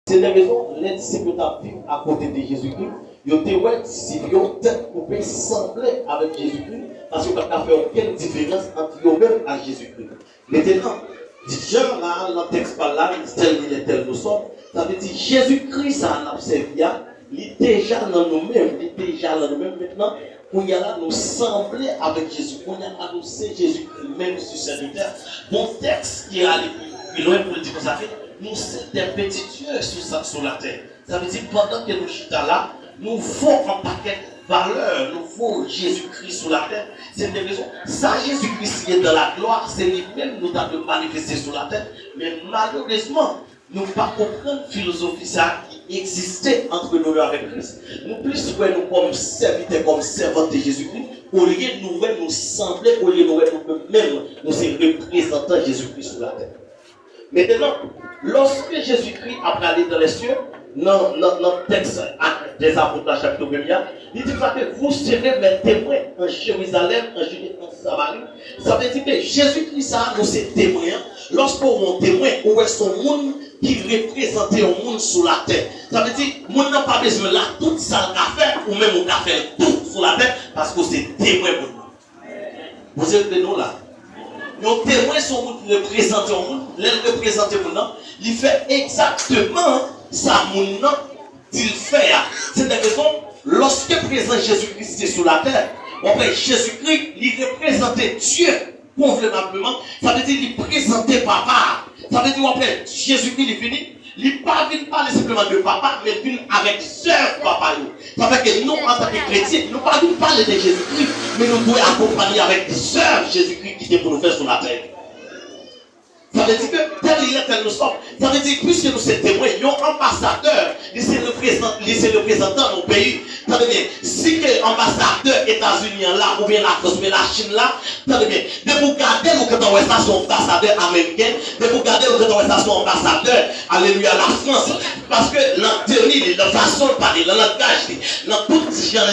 C'est la raison, les disciples vivent à côté de Jésus-Christ. Ils ont été disciples, tête coupée, semblaient avec Jésus-Christ, parce qu'ils n'ont pas fait aucune différence entre eux-mêmes et Jésus-Christ. Maintenant, Jean, là, dans le texte par là, tel nous sommes, ça veut dire Jésus-Christ, ça a observé, il est déjà dans nous-mêmes, maintenant, on y a là, nous sembler avec Jésus, on y a là, nous c'est Jésus-Christ, même sur cette terre. Mon texte qui est allé plus loin pour le dire comme ça fait, nous sommes des petits dieux sur la terre. Ça veut dire pendant que nous sommes là, nous faut un paquet de valeurs, nous faut Jésus-Christ sur la terre. C'est une raison. Ça, Jésus-Christ qui est dans la gloire, c'est lui-même nous a de manifester sur la terre. Mais malheureusement, nous ne pas comprendre la philosophie ça qui existait entre nous avec Christ. Nous plus nous comme serviteurs, comme servantes de Jésus-Christ, au lieu de nous sembler, au lieu de nous-mêmes, nous sommes représentants de Jésus-Christ sur la terre. Maintenant, lorsque Jésus-Christ a parlé dans les cieux, dans le texte des apôtres, chapitre 1, il dit que vous serez mes témoins en Jérusalem, en Judée, en Samarie. Ça veut dire que Jésus-Christ, ça, nous sommes témoins. Lorsqu'on est témoin, où est son monde qui représentait un monde sur la terre. Ça veut dire que monde n'a pas besoin là, tout ça à faire, ou même on a fait tout sur la terre, parce que c'est témoin pour nous. Vous êtes de nous là. Nos témoins sont qui représentent le monde, les représenter le monde, il fait exactement ça monde qu'il fait. C'est la raison, lorsque présent Jésus-Christ est sur la terre, Jésus-Christ, il représentait Dieu convenablement, ça veut dire qu'il présentait papa. Ça veut dire après Jésus-Christ il finit, il ne vient pas simplement de papa, mais il vient avec sœur papa. Ça veut dire que nous, en tant que chrétiens, nous ne venons pas parler de Jésus-Christ, mais nous devons accompagner avec sœur Jésus-Christ qui est pour nous faire sur la terre. Ça veut dire que tel il est, tel nous sommes. Ça veut dire que puisque nous sommes témoins, nous sommes ambassadeurs, nous sommes représentants de nos pays. Ça veut dire si l'ambassadeur États-Unis là, ou bien la France, ou bien la Chine là, ça veut dire de vous garder ou que dans la son ambassadeur américain, de vous garder ou que dans la son ambassadeur, alléluia, la France. Parce que l'antenne, la façon de parler, le langage, dans tout genre,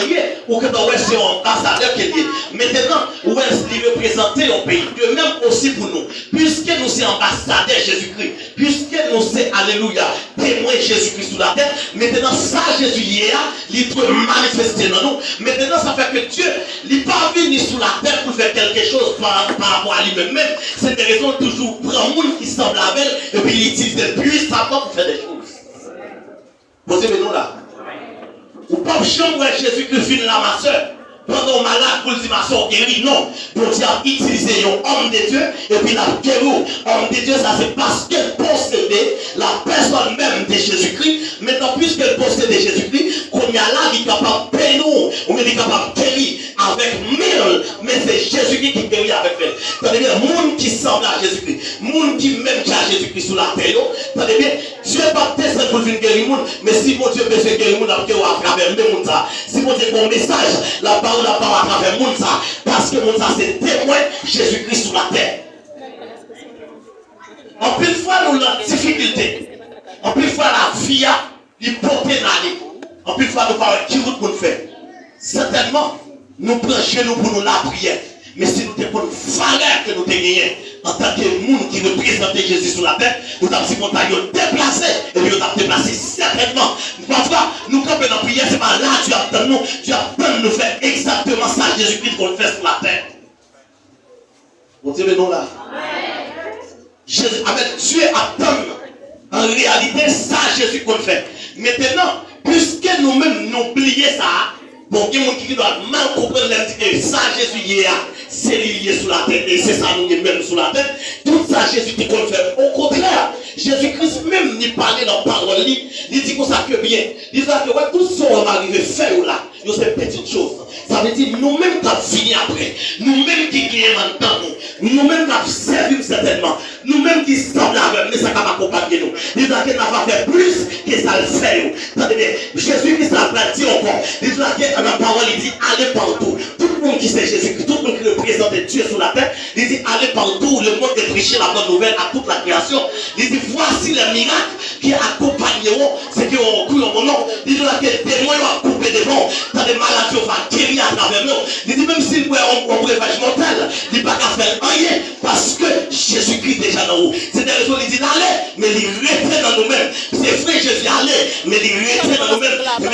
ou que dans la son ambassadeur qui est. Maintenant, où est-ce représenter au pays? De même aussi pour nous. Puisque nous sommes ambassadeurs Jésus-Christ, puisque nous sommes, alléluia, témoins Jésus-Christ sous la terre, maintenant ça Jésus hier, il peut manifester dans nous. Maintenant ça fait que Dieu n'est pas venu sous la terre pour faire quelque chose par rapport à lui-même. C'est des raisons toujours pour un monde qui semble avec et puis il utilise puissamment pour faire des choses. Vous aimez nous là? Ou pas chambre Jésus-Christ finit là ma soeur. Pendant malade pour le dire ma soeur guérie, non. Bon Dieu a utilisé un homme de Dieu et puis la guéri. Homme de Dieu, ça c'est parce qu'elle possédait la personne même de Jésus-Christ. Maintenant, puisqu'elle possédait Jésus-Christ, qu'on y a là, il est capable de payer nous, on est capable de guérir avec 1000, mais c'est Jésus-Christ qui guérit avec elle. C'est-à-dire, le monde qui semble à Jésus-Christ, le monde qui même qui a Jésus-Christ sous la terre, c'est-à-dire, Dieu n'est pas descendu pour venir guérir le monde, mais si mon Dieu veut guérir le monde, il va à travers le monde. Si mon Dieu a un message, la parole à travers le monde, parce que le monde, c'est témoin Jésus-Christ sous la terre. En plus de fois, nous avons la difficulté. En plus de fois, la vie a porté dans en plus de fois, nous parlons qui route pour nous faire. Certainement, nous prenons chez nous pour nous la prière. Mais si nous avons une valeur que nous avons gagnée en tant que monde qui représente Jésus sur la terre, nous avons dit qu'on a déplacé et puis nous avons déplacé certainement. Parfois, nous campons dans la prière, c'est pas là, tu attends nous, tu attends nous faire exactement ça, Jésus-Christ qu'on fait sur la terre. Vous Dieu, nous là. Jésus, avec Dieu attend en réalité ça, Jésus qu'on fait. Maintenant, puisque nous-mêmes nous oublions ça, bon, il y a des gens qui doivent mal comprendre que ça, Jésus hier, c'est lié sous la tête et c'est ça nous même sous la tête. Tout ça, Jésus qui qu'on fait. Au contraire, Jésus-Christ même n'y parlait dans la parole, il dit qu'on ça que bien. Il dit que ouais, tout ce qu'on va arriver faire là, c'est petites choses. Ça veut dire nous-mêmes qui avons fini après, nous-mêmes qui gagnons maintenant, nous-mêmes qui avons servi certainement, nous-mêmes qui sommes là, mais ça va accompagner nous. Il dit qu'il va faire plus que ça le fait. Jésus-Christ a dit encore, il dit que la parole, il dit allez partout. Tout le monde qui sait Jésus-Christ, tout le monde qui représente Dieu sur la terre, il dit allez partout, le monde est prêché la bonne nouvelle à toute la création. Il dit voici les miracles qui accompagneront ceux qui ont recours au mon nom. Il dit que les témoins vont couper des vents, dans des maladies, on va guérir à travers nous. Il dit même s'il voit un breuvage mortel, il ne va pas faire rien parce que Jésus-Christ est déjà dans nous. C'est des raisons, il dit allez, mais il reste dans nous-mêmes. C'est vrai, Jésus parler, mais il rester dans nous-mêmes. Mais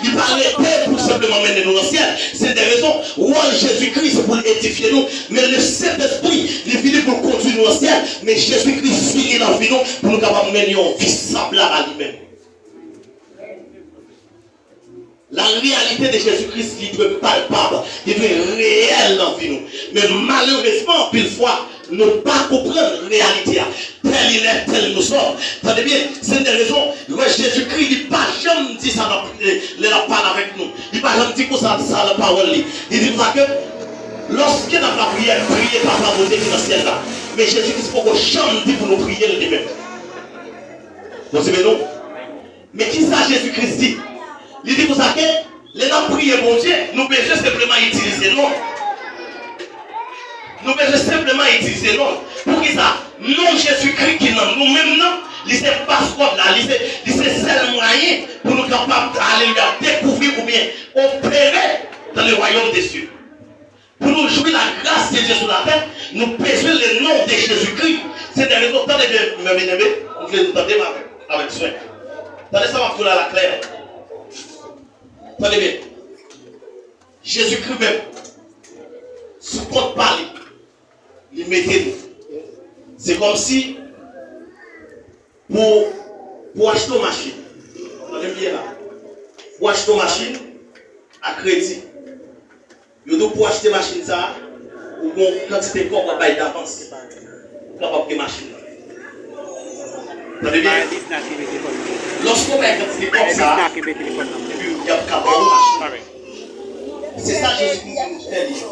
il pas arrêter pour simplement mener nous dans le ciel. C'est des raisons où Jésus-Christ pour édifier nous, mais le Saint-Esprit, il finit pour conduire nous au ciel, mais Jésus-Christ finit dans vie nous pour nous capables de mener une vie semblable à lui-même. La réalité de Jésus-Christ, il doit être palpable, il doit être réel dans vie nous. Mais malheureusement, pile fois, nous ne pas comprendre la réalité. Tel il est, tel nous sommes. Attendez bien, c'est des raisons. Jésus-Christ, il n'a pas jamais dit ça dans la parole avec nous. Il n'a pas jamais dit que ça dans la parole. Il dit ça que lorsque dans la prière, priez par la volonté qui est dans le ciel là. Mais Jésus-Christ, il faut que jamais dit pour nous prier le demain. Vous savez non? Mais qui ça Jésus-Christ dit? Il dit pour ça que les gens prient bon Dieu, nous besoin simplement utiliser non. Nous besoin simplement utiliser non. Pour qui ça? Non Jésus-Christ qui non, nous-mêmes non, c'est passeport là, c'est seul moyen pour nous capables d'aller découvrir ou bien opérer dans le royaume des cieux. Pour nous jouir la grâce de Dieu sur la terre, nous besoin le nom de Jésus-Christ. C'est des résultats de mes bien-aimés, on veut nous tenter avec soin. Attendez ça, on va la claire. Attendez bien. Jésus-Christ même, sous compte parler, il mettait nous. C'est comme si, pour acheter une machine, attendez bien là, pour acheter une machine à crédit, il doit pour acheter une machine ça, ou bon, quantité de corps pour bailler d'avance, pour capable de machine. Attendez bien. Lorsqu'on met une quantité de corps ça, il y a un machine. C'est ça Jésus-Christ nous fait dire.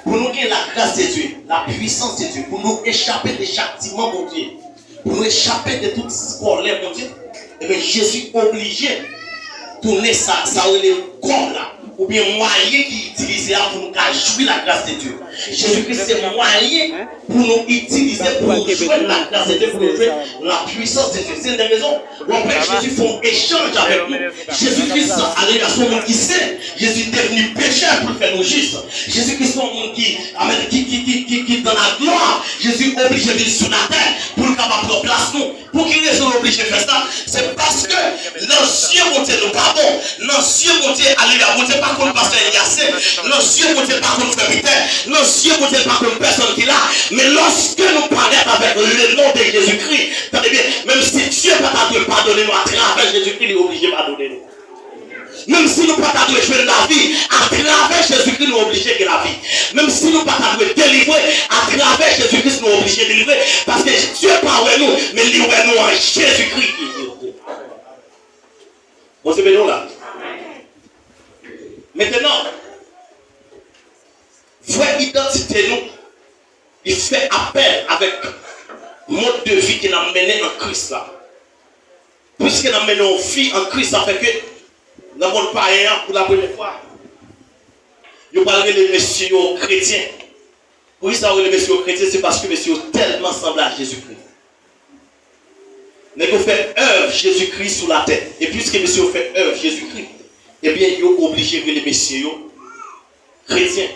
Pour nous gagner la grâce de Dieu, la puissance de Dieu, pour nous échapper de chaque châtiment, mon Dieu, pour nous échapper de toute colère, mon Dieu, et bien Jésus est obligé de tourner ça relève comme là, ou bien moyen qui utilise pour nous jouir la grâce de Dieu. Jésus-Christ, c'est moyen pour nous utiliser, pour nous jouer la grâce de Dieu, pour nous jouer la puissance de Dieu. C'est une des raisons où après Jésus fait un échange avec nous. Jésus-Christ, allez à son monde qui sait, Jésus est devenu pécheur pour faire nous justes. Jésus-Christ, son monde qui dans la gloire, Jésus est obligé de venir sur la terre pour nous capable de place nous. Pour qu'il raison obligé de faire ça, c'est parce que l'ancien monté nous pardon, l'ancien monté allez à monter pas comme pasteur Eliassé, l'ancien monté pas comme frère Peter, l'ancien monté pas comme personne qui là, mais lorsque nous parlons avec le nom de Jésus-Christ, attendez bien, même si Dieu n'a pas de pardonner nous à travers Jésus-Christ, il est obligé de pardonner nous. Même si nous ne pouvons pas jouer la vie, à travers Jésus-Christ, nous sommes obligés de la vie. Même si nous ne pouvons pas délivrer, à travers Jésus-Christ, nous sommes obligés de délivrer. Parce que Dieu parle nous, mais livre-nous en Jésus-Christ. Vous savez, nous là. Maintenant, vraie identité, nous, il fait appel avec le mode de vie qu'il a mené en Christ là. Puisqu'il a mené une vie en Christ, ça fait que dans le monde païen, pour la première fois, vous parlez les messieurs chrétiens. Pour ça, les messieurs chrétiens, c'est parce que messieurs tellement semblent à Jésus-Christ. Mais vous faites œuvre Jésus-Christ sur la tête. Et puisque messieurs fait œuvre Jésus-Christ, eh bien, ils sont obligés de les messieurs chrétiens.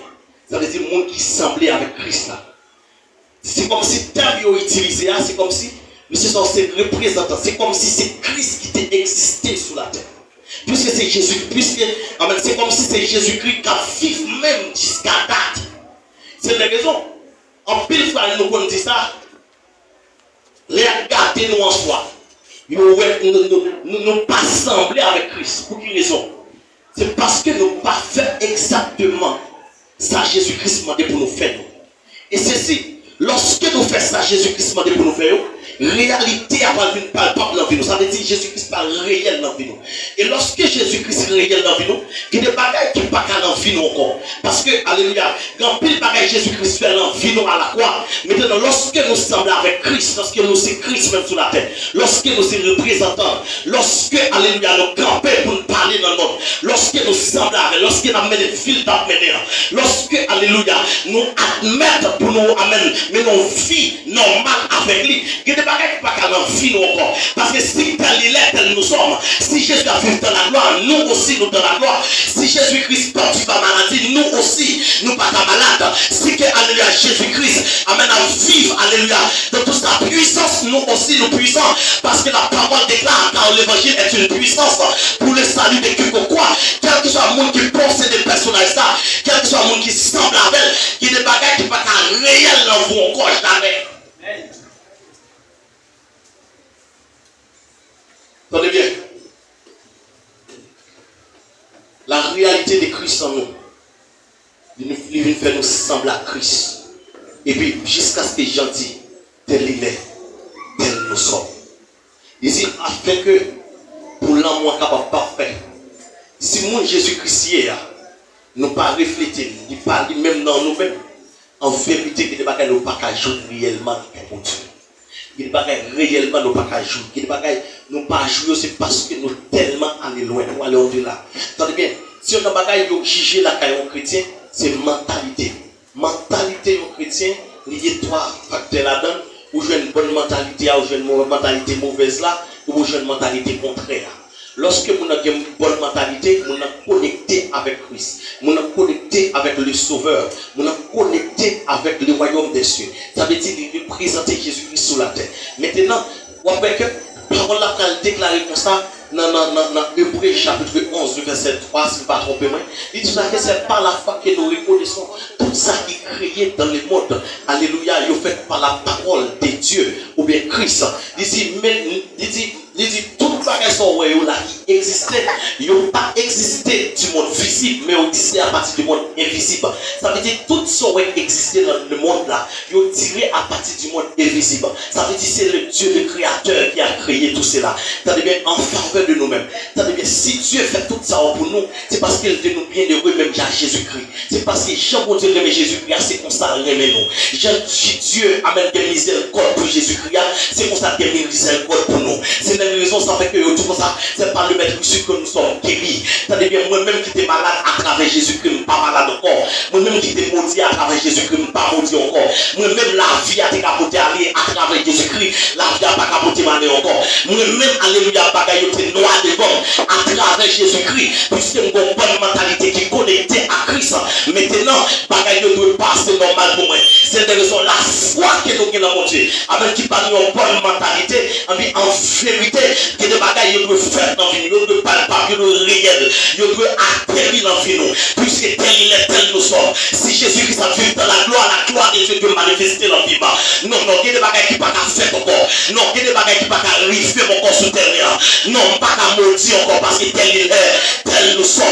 Ça veut dire le monde qui semblait avec Christ là. C'est comme si tel ils utilisé, c'est comme si monsieur c'est représentant, c'est comme si c'est Christ qui était existé sur la terre. Puisque c'est Jésus, c'est comme si c'est Jésus-Christ qui a vécu même jusqu'à date. C'est la raison. En pile fois, nous pouvons dire ça. Regardez nous en soi. Nous ne pas sembler avec Christ. Pour quelle raison? C'est parce que nous ne pas fait exactement ça Jésus-Christ m'a dit pour nous faire. Et ceci, lorsque nous faisons ça Jésus-Christ m'a dit pour nous faire, réalité a pas palpable dans nous. Ça veut dire Jésus-Christ pas réel dans nous. Et lorsque Jésus-Christ est réel dans nous, il y a des bagages qui ne sont pas dans nous encore. Parce que, alléluia, quand pile bagages Jésus-Christ fait dans nous à la croix, maintenant lorsque nous semblons avec Christ, lorsque nous sommes Christ même sur la terre, lorsque nous sommes représentants, lorsque, alléluia, nous campons pour nous parler dans le monde, lorsque nous semblons avec, lorsque nous amenons des fils d'amener, lorsque, alléluia, nous admettons pour nous amener, mais nos vies normales avec lui, il y a des bagages qui pas qu'à l'envie nous encore. Parce que si tel il est, tel nous sommes, si Jésus a vécu dans la gloire, nous aussi nous dans la gloire. Si Jésus-Christ porte pas maladie, nous aussi nous pas malades. Si que, alléluia, Jésus-Christ amène à vivre, alléluia, de toute sa puissance, nous aussi nous puissants. Parce que la parole déclare, car l'évangile est une puissance pour le salut de quiconque quoi. Quel que soit le monde qui possède des personnages là, quel que soit le monde qui semble avec, qui est des bagages qui ne sont pas réels dans vous encore jamais. Attendez bien. La réalité de Christ en nous, il vient faire nous sembler à Christ. Et puis, jusqu'à ce que Jean dit, tel il est, tel nous sommes. Il dit, afin que, pour l'amour capable parfait, si mon Jésus-Christ est là, nous pas refléter, il parle même dans nous-mêmes, en vérité, il n'y a pas de pas jouer réellement pour Dieu. Il n'y a pas réellement nous pas jouer. Il n'y a pas nous pas jouer, c'est parce que nous tellement allés loin, nous allons au-delà. Attendez bien, si on a pas juger la caille chrétien, c'est mentalité. Mentalité chrétien, il y a trois facteurs là-dedans, ou j'ai une bonne mentalité, ou j'ai une mentalité mauvaise là, ou j'ai une mentalité contraire. Lorsque nous avons une bonne mentalité, nous sommes connectés avec Christ, nous sommes connectés avec le Sauveur, nous sommes connectés avec le royaume des cieux. Ça veut dire de présenter Jésus-Christ sur la terre. Maintenant, on voit que la parole a déclaré comme ça dans Hébreux chapitre 11, verset 3, si je ne me trompe pas. Il dit que c'est par la foi que nous reconnaissons tout ça qui est créé dans le monde. Alléluia, il est fait par la parole de Dieu ou bien Christ. Il dit tout bagage là qui existait, il n'a pas existé du monde visible, mais existait à partir du monde invisible. Ça veut dire tout ce qui existait dans le monde là, il a tiré à partir du monde invisible. Ça veut dire c'est le Dieu, le Créateur qui a créé tout cela. T'as bien en faveur de nous-mêmes. T'as bien si Dieu fait tout ça pour nous, c'est parce qu'il veut nous bien heureux même à Jésus-Christ. C'est parce que Jean bon Dieu aimait Jésus-Christ, c'est comme ça il aimait nous. Dieu amène des miséricordes pour Jésus-Christ, c'est comme ça qu'il aime miséricorde pour nous. C'est la raison ça fait que tout comme ça, c'est par le maître Christ que nous sommes guéris. T'as bien moi-même qui étais malade à travers Jésus-Christ, pas malade encore. Moi-même qui étais maudit à travers Jésus-Christ, pas maudit encore. Moi-même la vie a été capotée aller à travers Jésus-Christ, la vie a pas capotée m'aller encore. Moi-même alléluia bagaille était noir devant à travers Jésus-Christ, puisque nous avons une bonne mentalité qui est connectée à Christ. Maintenant, bagaille doit passer normal pour moi. C'est de raison la foi que nous avons dans mon Dieu, avec qui parle une bonne mentalité, en vérité, que des bagailles doivent faire dans la vie, nous doivent palpable, nous doivent réel, nous doivent atterrir dans la vie, puisque tel il est, tel nous sommes. Si Jésus-Christ a vu dans la gloire de Dieu peut manifester dans la vie. Non, il y a des bagailles qui ne peuvent pas faire encore. Non, il y a des bagailles qui ne peuvent pas arriver encore sous terre. Non, pas qu'à maudire encore parce que tel il est, tel nous sommes.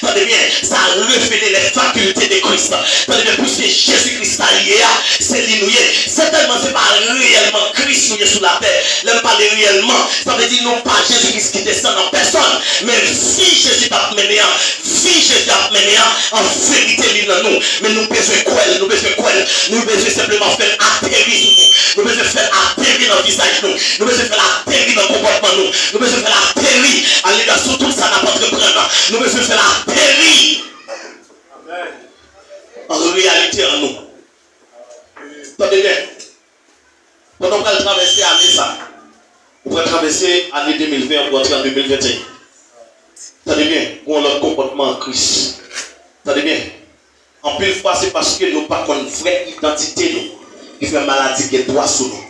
Attendez bien, ça a révélé les facultés de Christ. Attendez bien, puisque Jésus-Christ a lié, c'est l'inouïe. Certainement, ce n'est pas réellement Christ nous est sous la terre. L'aime pas réellement. Ça veut dire non pas Jésus-Christ qui descend en personne, mais vie Jésus a mené, vie Jésus a mené en vérité il dans nous. Mais nous besoin quoi? Nous besoin quoi? Nous besoin simplement faire atterrir sur nous. Nous besoin faire atterrir dans le visage nous. Nous besoin faire atterrir dans le comportement nous. Nous besoin faire atterrir. Alléluia, sur tout ça n'a pas de prendre. Nous besoin faire atterrir. En réalité en nous. Attendez bien. Pendant qu'on va traverser l'année ça, on va traverser l'année 2020, on va entrer en 2021. Attendez bien, on a notre comportement en Christ. Attendez bien. En plus fois, c'est parce que nous n'avons pas une vraie identité nous, qui fait maladie qui est droit sur nous.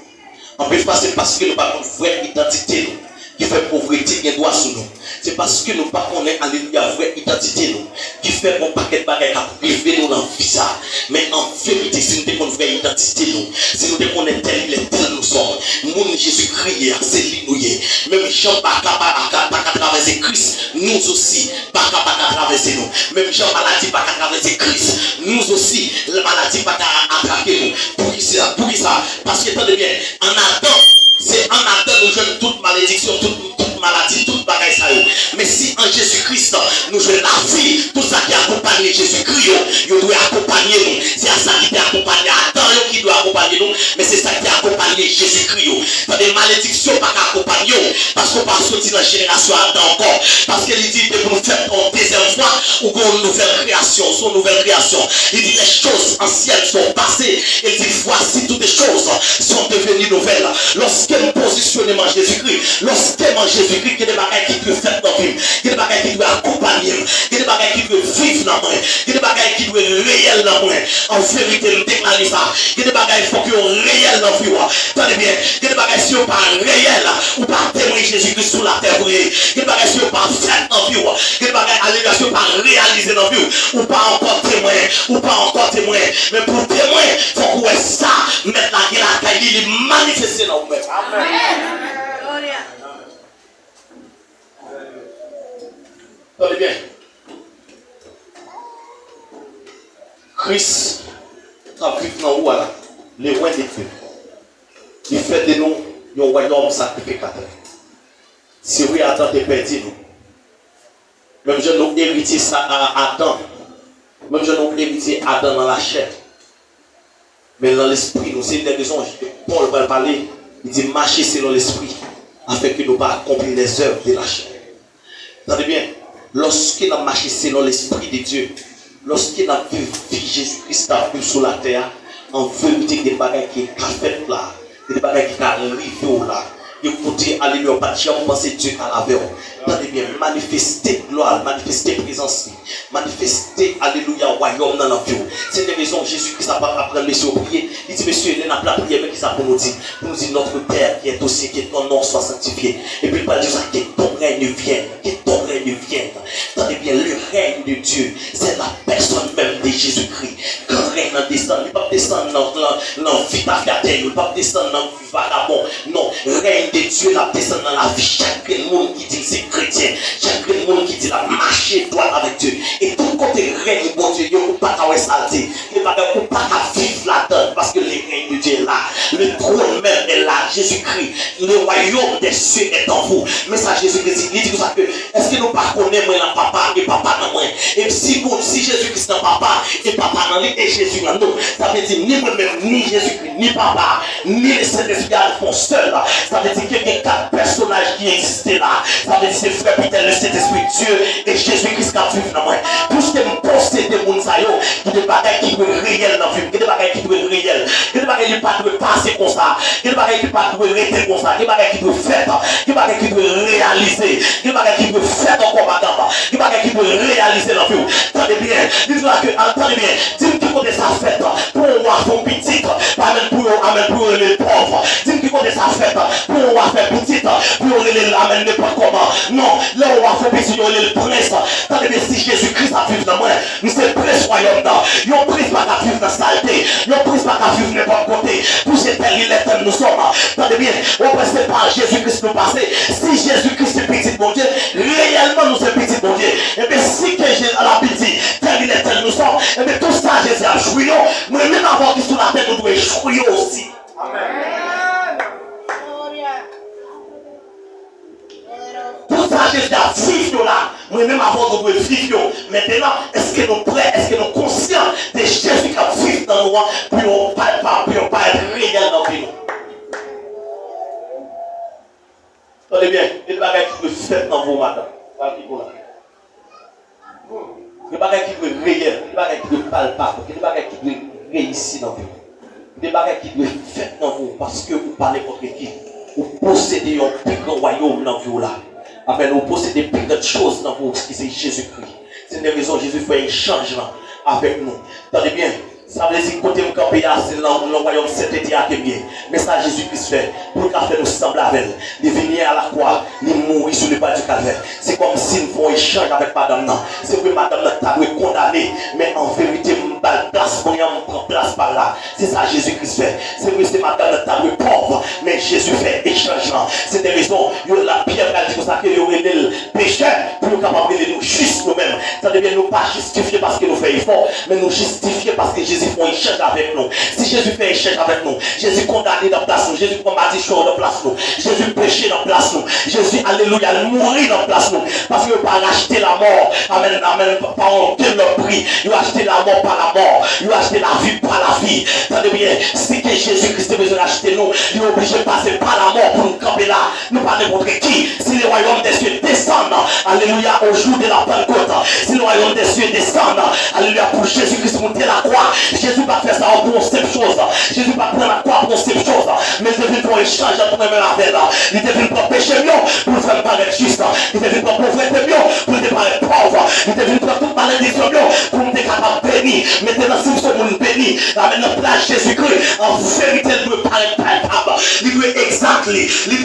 En plus fois, c'est parce que nous n'avons pas une vraie identité nous, qui fait pauvreté qui est droit sur nous. C'est parce que nous pas connaissons alléluia vraie identité nous, qui fait un paquet de bagages à priver nous dans le visage. Mais en vérité, si nous avons une vraie identité nous, si nous avons tel nous sommes, mon Jésus-Christ, c'est l'inouïe. Même Jean pas qu'à traverser Christ, nous aussi, pas qu'à traverser nous. Même Jean maladie pas qu'à traverser Christ, nous aussi, la maladie pas qu'à attraper nous. Pour qui ça? Parce que attendez bien, en Adam, c'est en Adam nous jouons toute malédiction, toute maladie, toute bagaille ça. Mais si en Jésus-Christ, nous jouons la vie, tout ça qui accompagne Jésus-Christ, il doit accompagner nous. C'est à ça qui t'a accompagné Adam qui doit accompagner nous, mais c'est ça qui accompagne Jésus-Christ. Dans des malédictions pas accompagner, Parce qu'on va sortir dans la génération Adam encore. Parce qu'il dit que pour nous faire en deuxième fois, ou qu'on une nouvelle création, son nouvelle création. Il dit les choses anciennes sont passées. Il dit voici toutes les choses sont devenues nouvelles. Lorsqu'elle positionne en Jésus-Christ, lorsqu'elle en Jésus-Christ, il y a des bagages qui doivent faire dans la vie, il y a des bagages qui doivent accompagner, il y a des bagages qui doivent vivre dans moi, il y a des bagages qui doivent réels dans moi. En vérité, nous déclarons ça. Il y a des bagages il faut qu'ils soient réels dans la vie. Tenez bien, il y a des bagages qui sont pas réels ou pas témoigner Jésus-Christ sur la terre. Il y a des bagages qui sont pas faits dans la vie. Il y a des bagages qui sont pas réalisés dans la vie. Ou pas encore témoin, ou pas encore témoin. Mais pour témoin, il faut que ça mette la caille, il est manifesté dans vous-même. Amen. Tenez bien. Christ a vécu dans vous, les rois de Dieu. Il fait de nous un royaume sacrificateur. Si oui, Adam est perdu, nous. Même je nous héritier ça à Adam. Même je nous héritier Adam dans la chair. Mais dans l'esprit, nous, c'est une des raisons que Paul va parler. Il dit marcher selon l'esprit, afin que nous ne pas accomplir les œuvres de la chair. Entendez bien, lorsqu'il a marché selon l'esprit de Dieu, lorsqu'il a vu Jésus-Christ sur la terre, en vérité, des bagages qui sont faits là, des bagages qui sont arrivés là. Écoutez, alléluia, pas de jamais penser Dieu qu'à la veille. Attendez bien, manifester gloire, manifester présence, manifester, alléluia, royaume dans la vie. C'est des raisons Jésus-Christ n'a pas appris monsieur au prier. Il dit, monsieur, il n'a pas la prière, mais qui ça pour nous dire? Pour nous dire, notre Père qui est au ciel, que ton nom soit sanctifié. Et puis il va dire ça, que ton règne vienne, que ton règne vienne. Attendez bien, le règne de Dieu, c'est la personne même de Jésus-Christ. Quand règne en descend, il ne va pas descendre dans vie parfaite, il ne va pas descendre dans vie vagabond. Non, règne de Dieu, la descend dans la vie. Chaque monde qui dit c'est chrétien, chaque monde qui dit la marcher droit avec Dieu. Et tout côté règne, bon Dieu, il ne peut pas s'alter, il ne peut pas vivre là-dedans parce que le règne de Dieu est là. Le trône même est là, Jésus-Christ. Le royaume des cieux est en vous. Mais ça, Jésus-Christ, il dit que ça que, est-ce que nous ne connaissons pas papa et papa dans moi? Et si Jésus-Christ n'est papa et papa dans lui et Jésus dans nous, ça veut dire ni moi-même, ni Jésus-Christ, ni papa, ni les Saint-Esprit font seul. Ça veut dire qu'il y a 4 personnages qui existaient là. Ça veut dire c'est frère Peter, le Saint-Esprit, Dieu et Jésus-Christ qui a vécu dans moi. Plus que nous possédons des gens qui des bagages qui doivent réels dans la vie, qui des bagages qui doivent réels, qui des bagages qui ne doivent pas passer comme ça, qui des bagages qui ne doivent pas rester comme ça, qui des bagages qui doivent faire, qui des bagages qui doivent réaliser, qui des bagages qui doivent faire encore madame, qui des bagages qui doivent réaliser dans la vie. Attendez bien, dites-moi que, attendez bien, dites-moi qui connaît sa fête pour voir son petit, pas même pour les pauvres, dites-moi qui connaît sa fête pour voir faire petit, pour les l'amène n'importe comment. Non, là on va faire petit, on est le prince. Attendez bien, si Jésus-Christ a vécu dans moi, nous sommes prince royaume dans. Ils ont pris pas qu'à vivre dans saleté, ils ont pris pas qu'à vivre n'importe côté. Pour ces terres, il est nous sommes. Attendez bien, on presse pas Jésus-Christ nous passer. Si Jésus-Christ est petit bon Dieu, réellement nous sommes petit bon Dieu. Et bien si que Jésus a la dit, tel il est tel nous sommes, et bien tout ça Jésus a joué. Mais même avant qu'il soit la terre, nous devons jouer aussi. Amen. Tout ça, Jésus a vécu là. Moi-même avant de vivre. Maintenant, est-ce que nous prêts, est-ce que nous conscients de Jésus qui a vécu dans nous pour ne pas être réel dans nous? Attendez bien, il y a des bagages qui peuvent faire dans vous, madame. Il y a des bagages qui peuvent réel, il y a des bagages qui peuvent palpables, il y a des bagages qui peuvent réussir dans vous. Il y a des bagages qui peuvent faire dans vous parce que vous parlez votre équipe. Vous possédez un plus grand royaume dans vous là. Amen. Vous possédez plus de choses dans vous qui c'est Jésus-Christ. C'est une raison Jésus fait un changement avec nous. Attendez bien. Ça veut dire que côté camper c'est le royaume Saint-Étienne qui est bien. Mais ça Jésus-Christ fait pour qu'à faire nous semblables. Il venir à la croix, il mourir sur le pas du calvaire. C'est comme si nous font échange avec madame. C'est que madame t'a condamné, mais en vérité, place pour prendre place par là. C'est ça Jésus-Christ fait. C'est que c'est madame t'a pauvre, mais Jésus fait échangement. C'est des raisons. La Pierre a dit que ça que nous le péché pour nous capables de nous juste nous-mêmes. Ça devient nous pas justifier parce que nous faisons effort, mais nous justifier parce que Jésus fait échange avec nous. Si Jésus fait échange avec nous, Jésus condamné dans place nous, Jésus combattu dans place nous, Jésus péché dans place nous, Jésus alléluia mourir dans place nous, parce qu'il n'a pas racheté la mort. Amen, amen, par aucun prix. Il a acheté la mort par la mort, il a acheté la vie par la vie. Attendez bien, si que Jésus-Christ a besoin d'acheter nous, il est obligé de passer par la mort pour nous camper là. Nous pas n'importe qui. Si le royaume des cieux descend, alléluia, au jour de la Pentecôte, si le royaume des cieux descend, alléluia, pour Jésus-Christ monter la croix, Jésus va faire ça pour cette chose. Jésus va prendre la croix pour cette chose. Mais il devient pour échanger entre nous avec là. Il devient pour péché mieux, pour faire paraître juste. Il devient pour pauvreté mieux, pour te paraître pauvre. Il devient pour toute malédiction mieux, pour nous être capable de bénir. Maintenant, si nous sommes bénis, amène notre place Jésus-Christ, en vérité, il doit paraître palpable. Il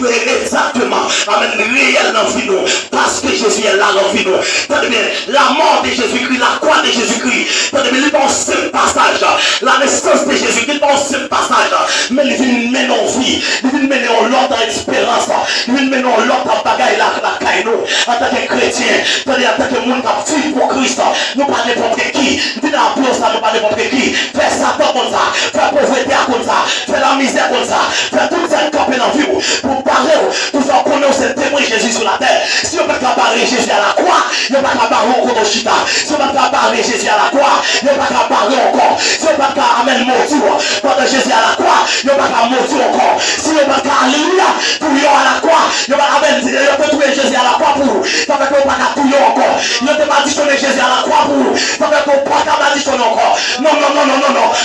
doit exactement, amène réel dans la vie nous, parce que Jésus est là dans la vie nous. Tenez bien, la mort de Jésus-Christ, la croix de Jésus-Christ, tenez bien, il va en seul passage. La naissance de Jésus-Christ, il va en seul passage. Mais il vient mener en vie, il vient mener en l'autre espérance, il vient mener en l'autre bagaille la caïno. En tant que chrétien, tenez, en tant que monde qui vit pour Christ, nous pas n'importe qui. Dis dans la place, nous pas n'importe qui. Fais Satan comme ça, fais la pauvreté comme ça, fais la misère comme ça, fais tout ça camper dans la vie pour parler, pour faire connaître ce témoin Jésus sur la terre. Si on ne peut pas parler Jésus à la croix, il n'y a pas qu'à parler encore au chita. Si on ne peut pas parler Jésus à la croix, il n'y a pas qu'à parler encore. Si on ne peut pas amener moture pendant Jésus à la croix, il n'y a pas qu'à moture encore. Si on ne peut pas alléluia pour lui à la croix, il n'y a pas qu'à trouver Jésus à la croix pour vous. Ça fait qu'on ne peut pas touiller encore. Il n'y a pas additionné Jésus à la croix pour vous. Ça fait qu'on ne peut pas additionner encore. Non.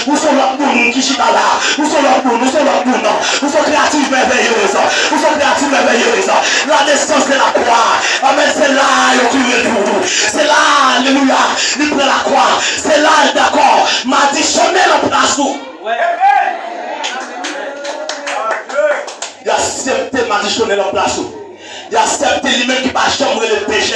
Où sont leurs boules qui chita là? Où sont leurs boules? Où sont leurs boules? Où sont créatives merveilleuses? Où sont créatives merveilleuses? La naissance de la croix. Amen. C'est là qu'il est pour nous. C'est là, alléluia. Il prend la croix. C'est là, d'accord. M'a additionné la place où. Il a accepté m'additionner la place où. Il a accepté lui-même qui va chambrer le péché.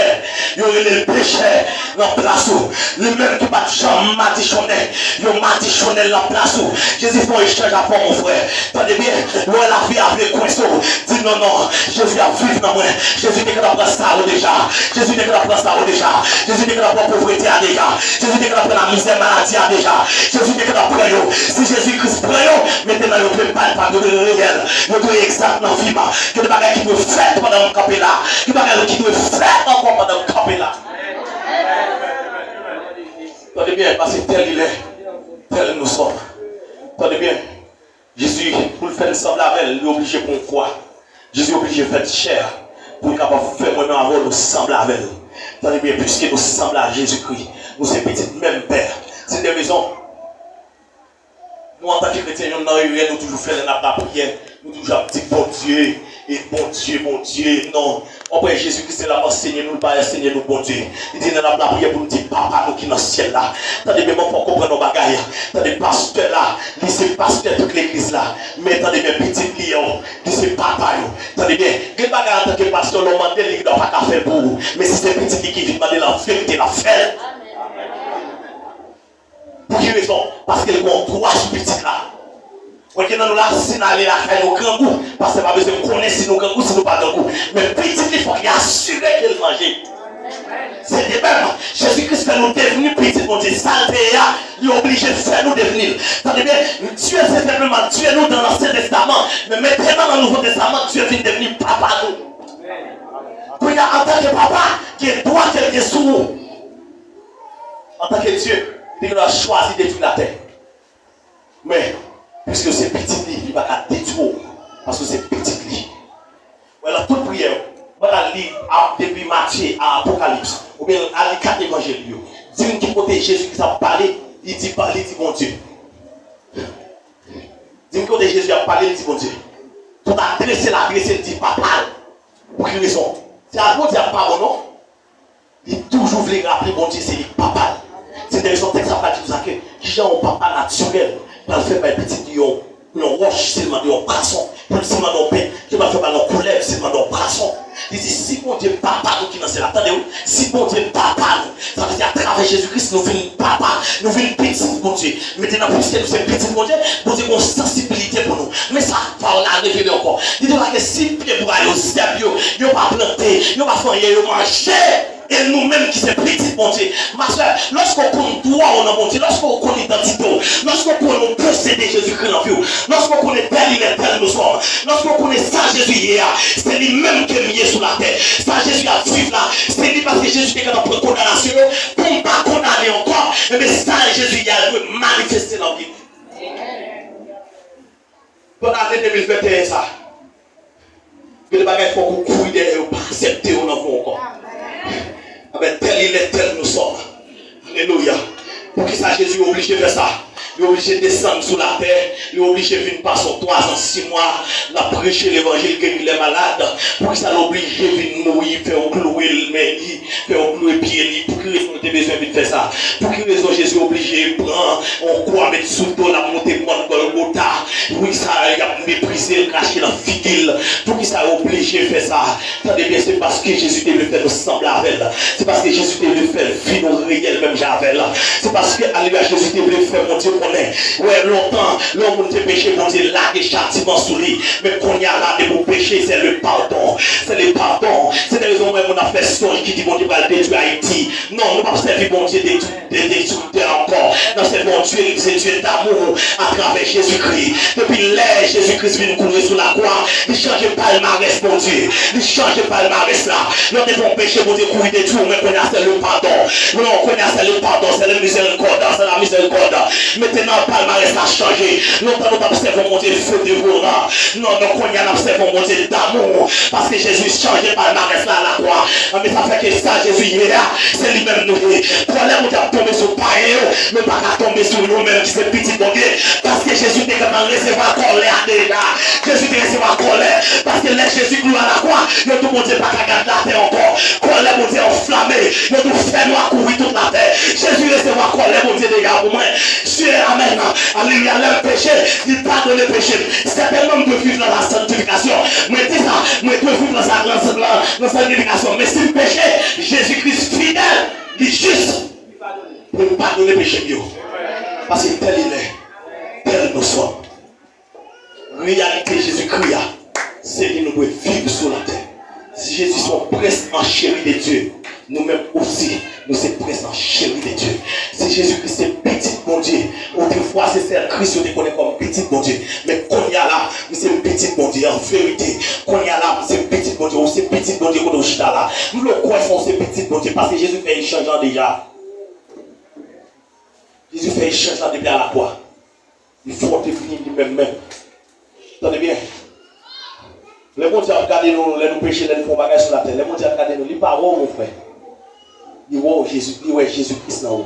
Il aurait le péché dans la place où. Lui-même qui va chambrer m'additionner. Il m'additionner la place où. Jésus fait un échange à mon frère. Tenez bien, l'on la vie avec Christ. Dis non, Jésus a vécu dans moi. Jésus dit que la place ça déjà. Jésus dit que la place ça déjà. Jésus dit que la pauvreté a déjà. Jésus dit que la misère maladie a déjà. Jésus dit que la prière. Si Jésus-Christ prie, maintenant il ne peut pas de réel. Il doit exact dans la vie. Que le bagage qui peut faire pendant le camper là. Que le bagage qui doit faire encore pendant le camper là. Tenez bien, parce que tel il est, tel nous sommes. Tenez bien, Jésus, pour le faire ensemble avec elle, il est obligé pour une croix. Jésus est obligé de faire chair pour capable faire moi avant nous sembler avec elle. Tenez bien, puisque nous semblons à Jésus-Christ, nous sommes petits même Père. C'est des raisons. Nous, en tant que chrétiens, nous toujours fait la prière. Nous toujours dit bon Dieu, et bon Dieu. Non. Après Jésus-Christ est là pour enseigner nous, pas enseigner nous, bon Dieu. Il dit dans la prière pour nous dire papa, nous qui dans le ciel là. Attendez bien, pour comprendre nos bagailles. Attendez, pasteur là, il c'est pasteur toute l'église là. Mais attendez bien, petit lion, il c'est papa. Attendez bien, quel bagage en tant que pasteur, l'on demande, il ne doit pas faire pour vous. Mais si c'est petit qui vient demander la vérité, la faire. Pour quelle raison? Parce qu'elle a droit sur petit là. Quand nous là, si nous allons faire nos grands goûts, parce que pas besoin de connaître si nous grands goûts, si nous pas grands goûts. Mais petit, il faut qu'il assure qu'elle mange. C'est de même. Jésus-Christ fait nous devenir petit, mon Dieu. Salvéa, il est obligé de faire nous devenir. Attendez bien, Dieu c'est simplement Dieu nous dans l'Ancien Testament. Mais maintenant dans le Nouveau Testament, Dieu vient devenir papa nous. Puis il y a en tant que papa, qui doit quelque chose. En tant que Dieu, il a choisi de détruire la terre. Mais, puisque c'est petit lit, il va pas détruire. Parce que c'est petit lit. Voilà, toute prière. Voilà, lire depuis Matthieu à Apocalypse. Ou bien à les 4 évangiles. Dis-moi qui côté Jésus qui a parlé, il dit bon Dieu. Dis-moi côté Jésus a parlé, il dit bon Dieu. Tout adresser l'adresser, il dit papa. Pour quelle raison? C'est à bon Dieu pas bon, non? Il toujours voulu rappeler bon Dieu, c'est le papa. C'est des raisons textes à partir de ça que qui j'ai un papa naturel. Pour le faire par petit lion, un roche, c'est le un brasson. Pour le faire dans pain, je vais faire dans couleuvre, c'est un brasson. Il dit si bon Dieu papa nous qui dans cette attendez-vous, si bon Dieu papa nous, ça veut dire à travers Jésus-Christ, nous venons papa, nous venons petit bon Dieu. Maintenant, puisque nous sommes petit bon Dieu a une sensibilité pour nous. Mais ça, par là, révéler encore. Il dit que si pied pour aller au ciel, il ne va pas planter, il ne va pas faire, il va manger. Et nous-mêmes qui sommes petits, bon Dieu. Ma soeur, lorsqu'on connaît toi, on a bon Dieu, lorsqu'on connaît l'identité, lorsqu'on connaît posséder Jésus-Christ en vie, lorsqu'on connaît tel il est tel nous sommes, lorsqu'on connaît ça Jésus hier, c'est lui-même qui est mis sur la terre. Ça Jésus a vivre là, c'est lui parce que Jésus est dans la condamnation, pour ne pas condamner encore, Mais ça, Jésus, il a manifesté dans la vie. Pendant l'année 2021, ça. Que les bagages font qu'on couille derrière, pas accepter ou non encore. Mais tel il est, tel nous sommes. Alléluia. Pour qui ça, Jésus est obligé de faire ça? Il est obligé de descendre sous la terre. Il est obligé de venir passer 3 ans, 6 mois, la prêcher l'évangile, guérir les malades. Pour qui ça l'oblige de venir mourir, faire clouer le menu, faire clouer le pied. Pour qui raison tu as besoin de faire ça? Pour qui raison Jésus est obligé de prendre, on croit mettre sous toi la montée de Golgotha. Oui, ça, il a méprisé, craché la figure. Pour qui ça est obligé de faire ça? Attendez bien, c'est parce que Jésus devait faire nous sembler avec elle. C'est parce que Jésus devait faire vivre nos réels même j'avais là. C'est parce que, alléluia, Jésus devait faire mon Dieu. Ouais, longtemps, l'homme de péché, bon Dieu, là, des châtiments sous lui. Mais qu'on y a là, de mon péché, c'est le pardon. C'est le pardon. C'est la raison où on a fait songe qui dit, bon Dieu, va détruire Haïti. Non, nous ne pouvons pas servir, bon Dieu, détruire encore. Non, c'est bon Dieu, c'est Dieu d'amour à travers Jésus-Christ. Depuis l'air, Jésus-Christ vient nous courir sous la croix. Il ne change pas le palmarès, bon Dieu. Il ne change pas le palmarès là. Nous devons péché, bon Dieu, courir des tours, mais qu'on a, c'est le pardon. Non, qu'on a, c'est le pardon, c'est la miséricorde, c'est la miséricorde. Maintenant, le palmarès a changé. Nous observons mon Dieu feu dévorant. Non, nous observons mon Dieu d'amour. Parce que Jésus change le palmarès là à la croix. Mais ça fait que ça, Jésus est là. C'est lui-même nous. Problème, on a tombé sur païen, mais pas qu'à tomber sur nous-mêmes qui c'est petit bon Dieu. Parce que Jésus est capable de recevoir colère déjà. Jésus est recevoir colère. Parce que là, Jésus cloue à la croix. Nous tout mon Dieu pas qu'à garder la terre encore. Colère, mon Dieu enflammé. Nous tout fait noir courir toute la terre. Jésus recevoir colère, mon Dieu déjà pour moi. Dieu, amen. Alléluia, le péché, il pardonne le péché. Certainement, de vivre dans la sanctification. Mais dis ça, mais de vivre dans la sanctification. Mais si le péché, Jésus-Christ fidèle, il est juste pour pardonner le péché. Parce que tel il est, tel nous sommes. Réalité, Jésus-Christ, c'est que nous pouvons vivre sur la terre. Si Jésus soit presque en chéri de Dieu, nous-mêmes aussi, nous sommes presque en chéri de Dieu. Si Jésus-Christ est petit, mon Dieu, autrefois c'est Christ qui connaît comme petit, mon Dieu. Mais qu'on y a là, nous sommes petit, mon Dieu, en vérité. Qu'on y a là, nous sommes petit, mon Dieu, on sait petit, mon Dieu, qu'on est là. Nous le croyons, c'est petit, mon Dieu, parce que Jésus fait un changement déjà. Jésus fait un changement déjà à la croix. Il faut définir lui-même. Attendez bien. Les gens qui regardent nous, les péchés, les font bagages sur la terre. Les gens qui regardent nous, ils parlent, mon frère. Ils voient Jésus-Christ là-haut.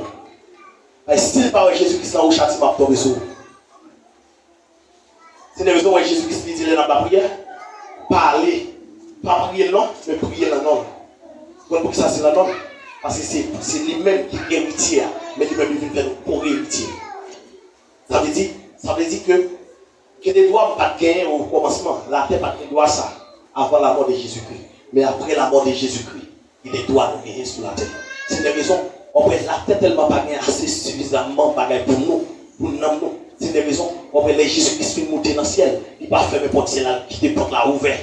Mais si ils parlent Jésus-Christ là-haut, châtiment va tomber sur vous. C'est la raison où Jésus-Christ dit dans la prière. Parler. Pas prier non, mais prier la norme. Pourquoi ça c'est la norme? Parce que c'est lui-même qui est héritier. Mais lui-même il vient pour héritier. Ça veut dire que les droits ne pas gagner au commencement. La terre pas droit ça avant la mort de Jésus-Christ. Mais après la mort de Jésus-Christ, il est droit de gagner sur la terre. C'est une raison. La terre tellement pas gagner assez suffisamment pour nous, pour nous. C'est une raison. Les Jésus-Christ finit monter dans le ciel. Il va fermer porte ciel là, qui porte là ouvert.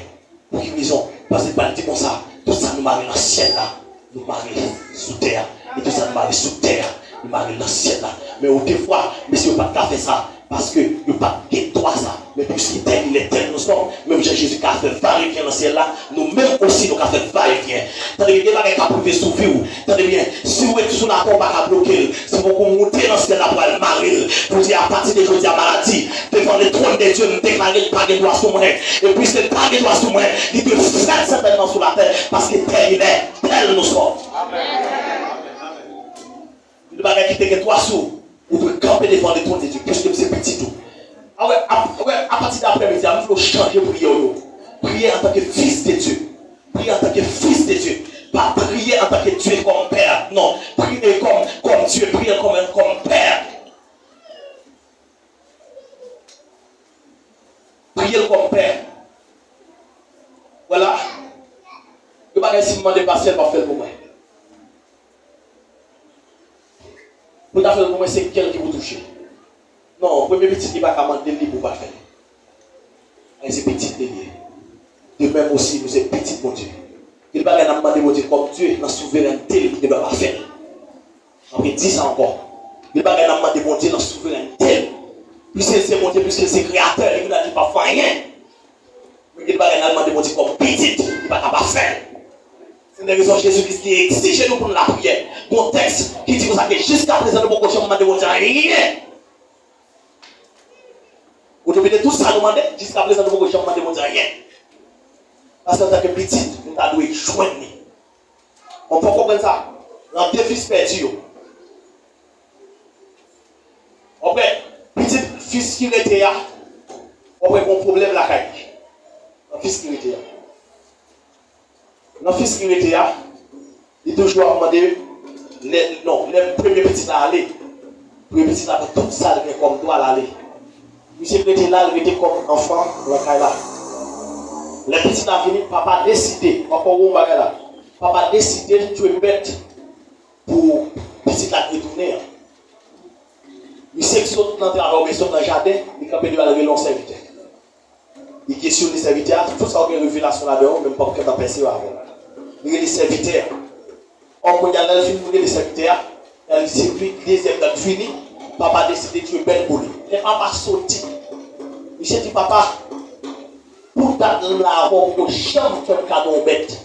Pour quelle raison? Parce que pas dit comme ça. Tout ça nous marie dans le ciel là. Nous marie sous terre. Et tout ça nous marie sous terre. Nous marie dans le ciel là. Mais autrefois, monsieur pas faire ça. Parce que nous pas de droit ça. Mais puisqu'il est tel nous sommes, même Jésus qui a fait va-et-vient dans le ciel là, nous-mêmes aussi nous avons fait va-et-vient. Tandis que les gens qui ont prouvé sous vous, tandis bien, si vous êtes sous la tombe à bloquer, si vous montez dans le ciel là pour aller marier, pour dire à partir de aujourd'hui à maladie, devant le trône de Dieu, nous déclarer pas de droit sur moi. Et puisque pas de droit sur moi, il te fait certainement sur la terre, parce que tel il est, tel nous sommes. Amen. Il ne va pas quitter que toi sous. Vous pouvez camper devant le trône de Dieu, puisque c'est petit tout. À partir d'après-midi, il faut changer prier. Prier en tant que fils de Dieu. Prier en tant que fils de Dieu. Pas prier en tant que Dieu comme Père. Non, prier comme Dieu, prier comme Père. Prier comme Père. Voilà. Le bagage, si vous demandez pas, c'est pas fait pour moi. Pour faire pour moi, c'est quelqu'un qui vous touche. Non, premier petit qui va commander le pour pas faire. C'est petit délire. De même aussi, nous sommes petits, mon Dieu. Il va demander, mon Dieu, comme Dieu, dans la souveraineté, il ne doit pas faire. On peut dire ça encore. Il va demander, mon Dieu, dans la souveraineté. Puisque c'est mon Dieu, puisque c'est créateur, il ne dit pas faire rien. Mais il va demander, mon Dieu, comme petit, il ne va pas faire. C'est une raison Jésus-Christ qui exige nous pour la prière. Contexte qui dit que jusqu'à présent, nous ne pouvons pas demander rien. Vous devez tout ça demander, jusqu'à présent, nous ne pouvons pas demander rien. Parce qu'en tant que petit, nous avons dû joindre. On peut comprendre ça. Dans deux fils perdus. Après, petit fils qui était là, on a un problème là. Un fils qui était là. Un fils qui était là, il toujours demandé, non, les premiers petits là aller. Les petits là, tout ça, comme doit aller. Monsieur était là, il était comme enfant, là. Les petits là venu, papa a décidé, papa a décidé de tuer bête pour petit là retourner. Il sait que saute dans le jardin, il capable de aller dans le serviteur. Il questionne les serviteurs, tout ça a une révélation là-dedans, même pas pour qu'il y ait un personne avant. Il y a des serviteurs. On y a le film pour les serviteurs, il y a le circuit, deuxième date fini, papa a décidé de tuer bête pour lui. Et papa sorti. Il s'est dit, papa, pour date là, on peut jamais faire un cadeau bête.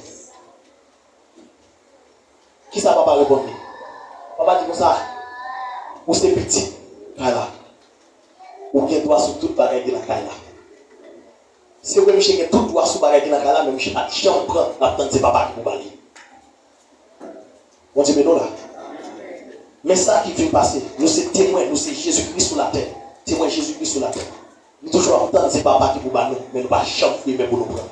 Qui ça papa répondre? Papa dit comme ça, ou c'est petit, voilà. Ou bien doit sur toute bagaille de la caille là. Si vous avez tout doigt sur bagaille de la caille là, même si pas de chambre, l'attente c'est papa qui vous parle. On dit mais non là. Mais ça qui vient passer, nous sommes témoins, nous sommes Jésus-Christ sur la terre. Témoins Jésus-Christ sur la terre. Nous toujours entendre c'est papa qui vous parle, mais nous pas chambre même pour nous prendre.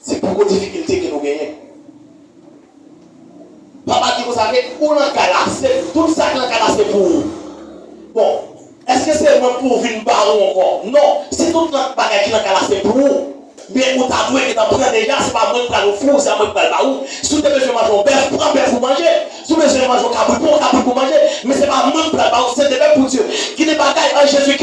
C'est pour vos difficultés que nous gagnons. Papa dit, vous savez, pour l'encalacer, tout ça que l'encalacer pour vous. Bon, est-ce que c'est moi pour venir baron encore? Non, c'est tout notre bagage qui l'encalacer pour vous. Mais vous t'avouez que t'en prenez déjà, c'est pas moi qui prends le fou, c'est moi qui prends le baron. Si vous devez manger un bœuf, prends un bœuf pour manger. Si vous devez manger un cabri pour manger. Mais c'est pas moi qui prends le baron, c'est des bœufs pour Dieu. Qui n'est pas en Jésus-Christ.